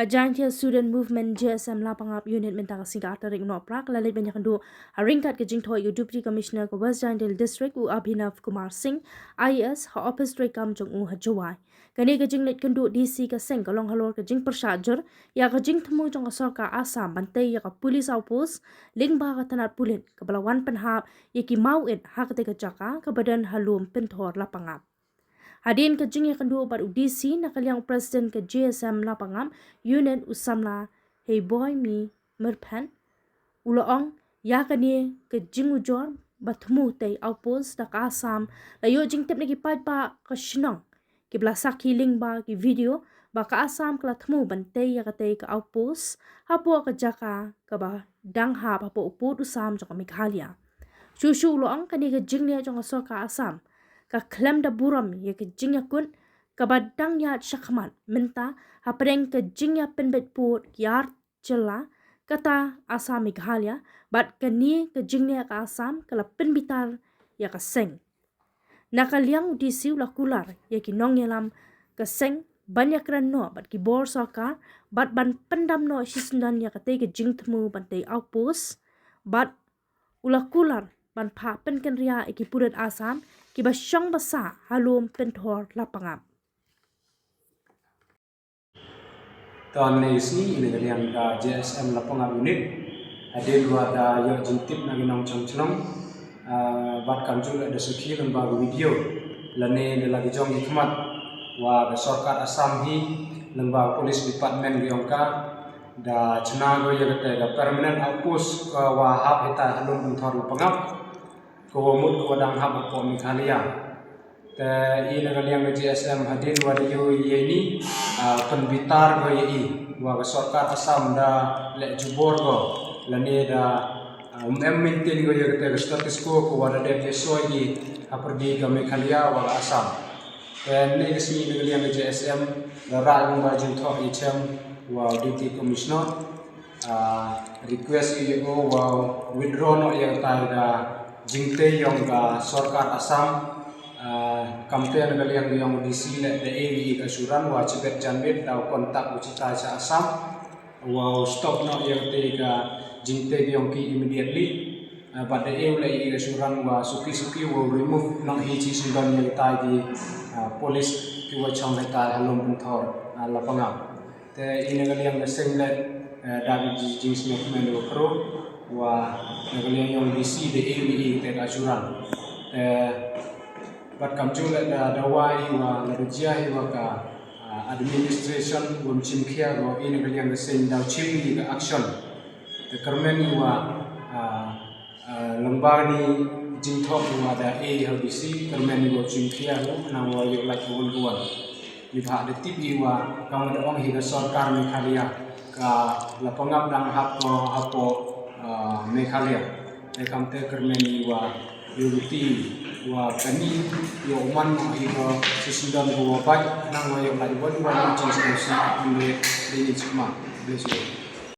Kajantia Student Movement JSM lapangap unit minta kasingka ataring no prak lalit banyak kandu haringkat ke jingtho yu Deputy Commissioner ke West Jantil District u Abhinav Kumar Singh IAS ha office tray kam jong u ha jawai kani ke jinglet kandu DC ke sing kalong halor ke jing persajur ya ke jing temu jong sorka Assam bantai ya ke polis outpost ling ba ka tanat pulit ke balawan penhap ya ki mauit ha ke jaka ke badan halum penthor lapangap. Hadin ke jing yang kedua pada UDC nakaliang Presiden ke JSM lapangam unit usamla hey boy mi merpan uloong ya kani ke jing ujor batmu tei outpost dak Assam layo jing tep nagi pa ke shinong ke blasak healing ba ki video ba ka Assam kala temu bantai ya katei ke outpost hapo ke jaka ke ba dang ha hapo uput usam jok Meghalaya shushu uloong kani ke jing ne jong asor ka Assam ka klem da buram ya ke jing yakun ka badang ya shakmat minta hapreng ke jing ya penbet put yar cela kata Assam Meghalaya bat kani ke jing ya ka Assam kala penbitar ya ka seng nakaliang disiu lakular ya ki nong yalam ka seng banyak rano bat ki bor sarkar bat ban pendam no sisundan ya kate ke jing temu bantai outpost bat ulakular ban pa penken ria iki purat Assam ki basyang basa halum penthor lapangap. Tahun ini kalian JSM lapangap unit ada luar ada yang jintip nagi nong cong bat kamjul ada seki lembaga video lane lagi jong hikmat wa sorkat Assam hi lembaga polis department giongka da cenago ya kata permanent outpost ka wahab hita halum penthor lapangap ko mut ko dang hab ko Meghalaya ta ina kaliang JSM hadir wa yu ini penbitar go yi wa sorkat Assam da le jubor go lani da maintain go yu ta status quo ko wa da pesoi di haperdi ga Meghalaya wa Assam dan ni kesini ina kaliang JSM da ra ba jin tho ichem wa Deputy Commissioner request yu wa withdraw no ya ta da jingte yang ka sorkat Assam campaign kalian yang DC le de AV asuran wa cibet janbet da kontak ucita sa Assam wa stop no yang te ka jingte yang ki immediately pada eu le asuran wa suki wa remove no hi chi sundan yang ta di polis ki wa chong ta halom penthor lapangam te ina kalian sing le da jings no menu pro wa kalian yang DC de AV te asuran bat kamjul da dawai wa larujia wa ka administration wa chimkhia ro in kalian sen da chim ga action te kermen wa lembani jingthok wa da ABC kermen wa chimkhia ro na wa yo la kuan libha de tibi wa kang da ong hi ga sarkar Meghalaya ka lapangap dang hapo Meghalaya te kamte kermen wa yuti wa kani yo man mo iro sisudan ko wa nang wa yo la di bon wa ni jinsi ni ni chma bless you.